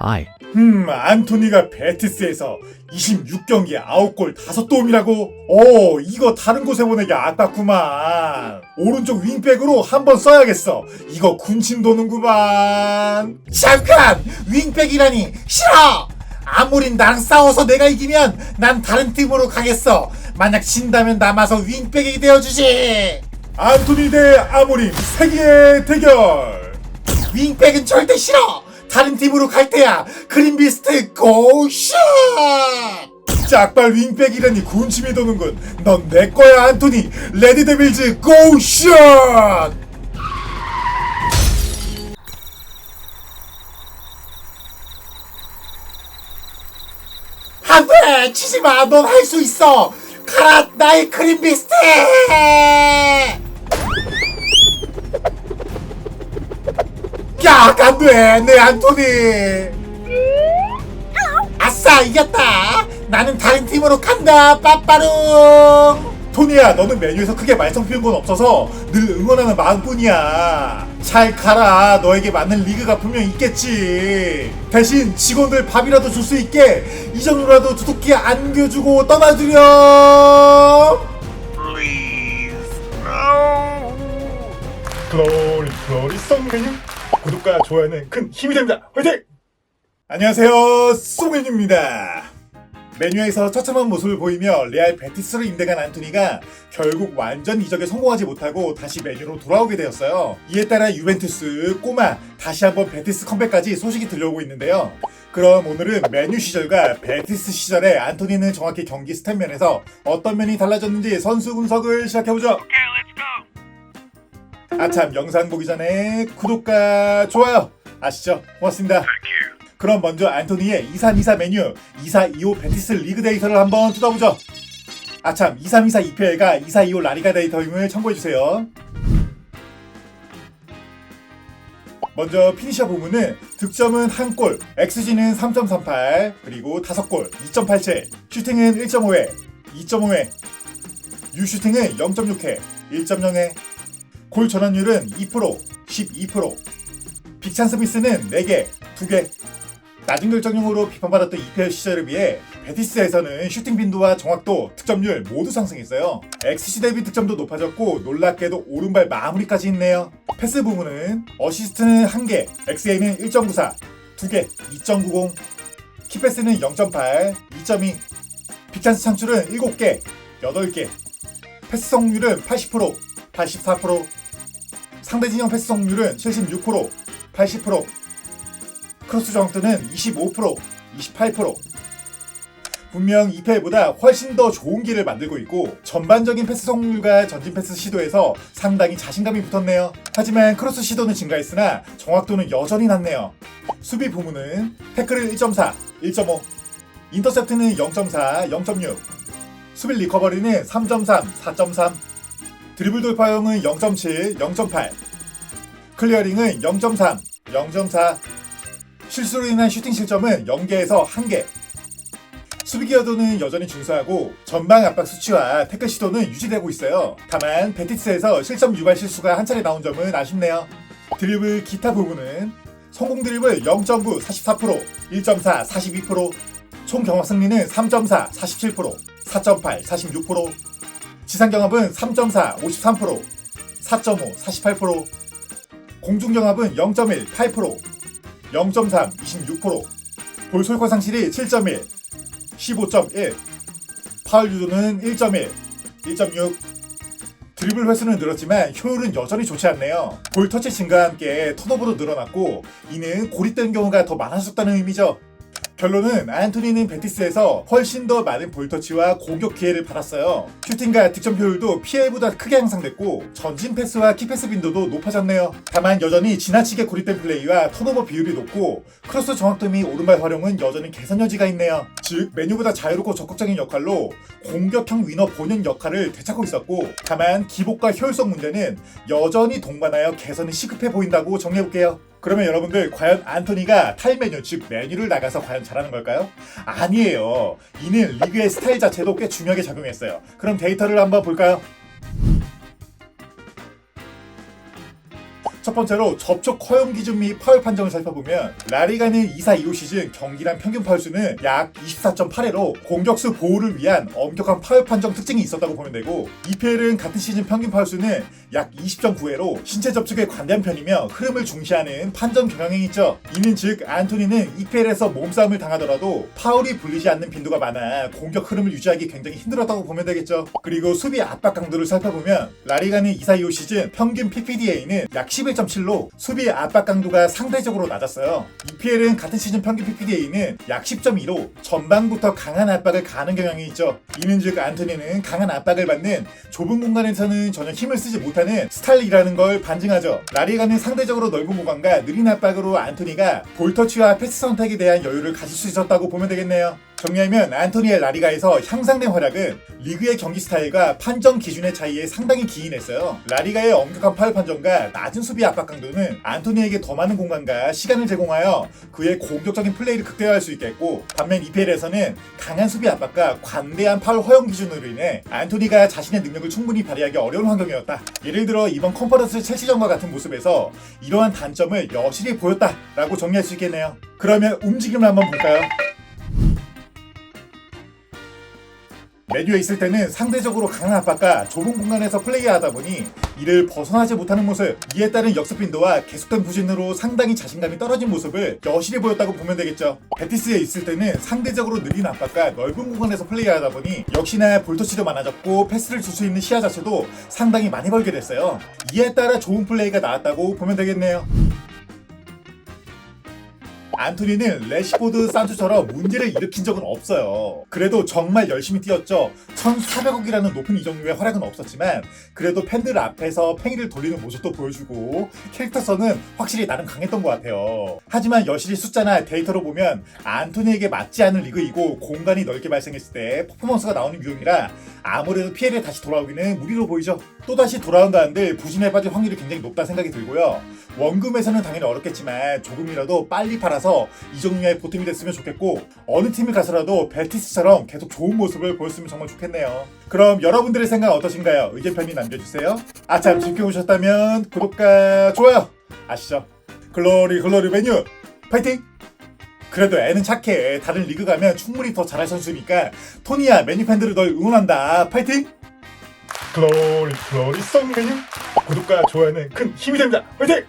Hi. 안토니가 베티스에서 26경기 9골 5도움이라고? 이거 다른 곳에 보내기 아깝구만. 오른쪽 윙백으로 한번 써야겠어. 이거 군침 도는구만. 잠깐! 윙백이라니 싫어! 아무리 나랑 싸워서 내가 이기면 난 다른 팀으로 가겠어. 만약 진다면 남아서 윙백이 되어주지. 안토니 대 아모림 세기의 대결. 윙백은 절대 싫어. 다른 팀으로 갈 테야. 그린비스트 고슛! 짝발 윙백이라니 군침이 도는군. 넌 내 거야 안토니. 레드데빌즈 고슛! 안돼! 치지마. 넌 할 수 있어. 가라 나의 그린비스트! 야, 안돼! 내 안토니! 아싸! 이겼다! 나는 다른 팀으로 간다! 빠빠룽! 토니야, 너는 메뉴에서 크게 말썽 피운 건 없어서 늘 응원하는 마음뿐이야. 잘 가라. 너에게 맞는 리그가 분명 있겠지. 대신 직원들 밥이라도 줄 수 있게 이전으로라도 두둑히 안겨주고 떠나주렴. 글로리 송메뉴. 구독과 좋아요는 큰 힘이 됩니다. 화이팅! 안녕하세요, 송메뉴입니다. 메뉴에서 처참한 모습을 보이며 레알 베티스로 임대간 안토니가 결국 완전 이적에 성공하지 못하고 다시 메뉴로 돌아오게 되었어요. 이에 따라 유벤투스, 꼬마, 다시 한번 베티스 컴백까지 소식이 들려오고 있는데요. 그럼 오늘은 메뉴 시절과 베티스 시절의 안토니는 정확히 경기 스탯 면에서 어떤 면이 달라졌는지 선수 분석을 시작해보죠. 아참, 영상 보기 전에 구독과 좋아요 아시죠? 고맙습니다. 그럼 먼저 안토니의 2324 메뉴 2425 베티스 리그 데이터를 한번 뜯어보죠. 아참, 2324 EPL과 2425 라리가 데이터임을 참고해주세요. 먼저 피니셔 부문은 득점은 1골, XG는 3.38, 그리고 5골, 2.87, 슈팅은 1.5회, 2.5회, 유슈팅은 0.6회, 1.0회, 골 전환율은 2%, 12%, 빅찬스 미스는 4개, 2개. 낮은 결정력으로 비판받았던 EPL 시절에 비해 베티스에서는 슈팅 빈도와 정확도, 득점률 모두 상승했어요. XG 대비 득점도 높아졌고 놀랍게도 오른발 마무리까지 있네요. 패스 부분은 어시스트는 1개, XA는 1.94, 2개, 2.90, 키패스는 0.8, 2.2, 빅찬스 창출은 7개, 8개, 패스 성공률은 80%, 84%, 상대 진영 패스 성공률은 76%, 80%, 크로스 정확도는 25%, 28%. 분명 EPL보다 훨씬 더 좋은 기를 만들고 있고 전반적인 패스 성공률과 전진 패스 시도에서 상당히 자신감이 붙었네요. 하지만 크로스 시도는 증가했으나 정확도는 여전히 낮네요. 수비 부문은 태클은 1.4, 1.5, 인터셉트는 0.4, 0.6, 수비 리커버리는 3.3, 4.3, 드리블 돌파형은 0.7, 0.8, 클리어링은 0.3, 0.4, 실수로 인한 슈팅 실점은 0개에서 1개. 수비 기여도는 여전히 준수하고 전방 압박 수치와 태클 시도는 유지되고 있어요. 다만 베티스에서 실점 유발 실수가 한 차례 나온 점은 아쉽네요. 드리블 기타 부분은 성공 드리블 0.9 44%, 1.4 42%, 총 경합 승리는 3.4 47%, 4.8 46%, 지상 경합은 3.4 53%, 4.5 48%, 공중 경합은 0.1 8%, 0.3 26%, 볼 소유권 상실이 7.1, 15.1, 파울 유도는 1.1, 1.6, 드리블 횟수는 늘었지만 효율은 여전히 좋지 않네요. 볼 터치 증가와 함께 턴오버도 늘어났고 이는 고립된 경우가 더 많아졌다는 의미죠. 결론은 안토니는 베티스에서 훨씬 더 많은 볼터치와 공격 기회를 받았어요. 슈팅과 득점 효율도 PL보다 크게 향상됐고 전진 패스와 키패스 빈도도 높아졌네요. 다만 여전히 지나치게 고립된 플레이와 턴오버 비율이 높고 크로스 정확도 및 오른발 활용은 여전히 개선 여지가 있네요. 즉 메뉴보다 자유롭고 적극적인 역할로 공격형 위너 본연 역할을 되찾고 있었고 다만 기복과 효율성 문제는 여전히 동반하여 개선이 시급해 보인다고 정리해볼게요. 그러면 여러분들 과연 안토니가 타임 메뉴 즉 메뉴를 나가서 과연 잘하는 걸까요? 아니에요. 이는 리그의 스타일 자체도 꽤 중요하게 작용했어요. 그럼 데이터를 한번 볼까요? 첫 번째로 접촉 허용 기준 및 파울 판정을 살펴보면 라리가는 24-25 시즌 경기당 평균 파울수는 약 24.8회로 공격수 보호를 위한 엄격한 파울 판정 특징이 있었다고 보면 되고, EPL은 같은 시즌 평균 파울수는 약 20.9회로 신체 접촉에 관대한 편이며 흐름을 중시하는 판정 경향이 있죠. 이는 즉 안토니는 EPL에서 몸싸움을 당하더라도 파울이 불리지 않는 빈도가 많아 공격 흐름을 유지하기 굉장히 힘들었다고 보면 되겠죠. 그리고 수비 압박 강도를 살펴보면 라리가는 24-25 시즌 평균 PPDA는 약 11.7로 수비 압박 강도가 상대적으로 낮았어요. EPL은 같은 시즌 평균 PPDA는 약 10.2로 전방부터 강한 압박을 가하는 경향이 있죠. 이는 즉 안토니는 강한 압박을 받는 좁은 공간에서는 전혀 힘을 쓰지 못하는 스타일이라는 걸 반증하죠. 라리가는 상대적으로 넓은 공간과 느린 압박으로 안토니가 볼터치와 패스 선택에 대한 여유를 가질 수 있었다고 보면 되겠네요. 정리하면 안토니의 라리가에서 향상된 활약은 리그의 경기 스타일과 판정 기준의 차이에 상당히 기인했어요. 라리가의 엄격한 파울 판정과 낮은 수비 압박 강도는 안토니에게 더 많은 공간과 시간을 제공하여 그의 공격적인 플레이를 극대화할 수 있겠고, 반면 EPL에서는 강한 수비 압박과 관대한 파울 허용 기준으로 인해 안토니가 자신의 능력을 충분히 발휘하기 어려운 환경이었다. 예를 들어 이번 컨퍼런스 첼시전과 같은 모습에서 이러한 단점을 여실히 보였다라고 정리할 수 있겠네요. 그러면 움직임을 한번 볼까요? 맨유에 있을 때는 상대적으로 강한 압박과 좁은 공간에서 플레이하다 보니 이를 벗어나지 못하는 모습, 이에 따른 역습 빈도와 계속된 부진으로 상당히 자신감이 떨어진 모습을 여실히 보였다고 보면 되겠죠. 베티스에 있을 때는 상대적으로 느린 압박과 넓은 공간에서 플레이하다 보니 역시나 볼터치도 많아졌고 패스를 줄 수 있는 시야 자체도 상당히 많이 벌게 됐어요. 이에 따라 좋은 플레이가 나왔다고 보면 되겠네요. 안토니는 레시포드, 산초처럼 문제를 일으킨 적은 없어요. 그래도 정말 열심히 뛰었죠. 1,400억이라는 높은 이적료의 활약은 없었지만 그래도 팬들 앞에서 팽이를 돌리는 모습도 보여주고 캐릭터성은 확실히 나름 강했던 것 같아요. 하지만 여실히 숫자나 데이터로 보면 안토니에게 맞지 않은 리그이고 공간이 넓게 발생했을 때 퍼포먼스가 나오는 유형이라 아무래도 PL에 다시 돌아오기는 무리로 보이죠. 또다시 돌아온다 한들 부진에 빠질 확률이 굉장히 높다는 생각이 들고요. 원금에서는 당연히 어렵겠지만 조금이라도 빨리 팔아서 이적료의 보탬이 됐으면 좋겠고, 어느 팀을 가서라도 벨티스처럼 계속 좋은 모습을 보였으면 정말 좋겠네요. 그럼 여러분들의 생각 어떠신가요? 의견 편히 남겨주세요. 아참 재밌게 보셨다면 구독과 좋아요 아시죠? 글로리 맨유 파이팅! 그래도 애는 착해. 다른 리그 가면 충분히 더 잘할 선수니까 토니야, 맨유 팬들을 널 응원한다. 파이팅! 글로리 송 맨유, 구독과 좋아요는 큰 힘이 됩니다. 파이팅!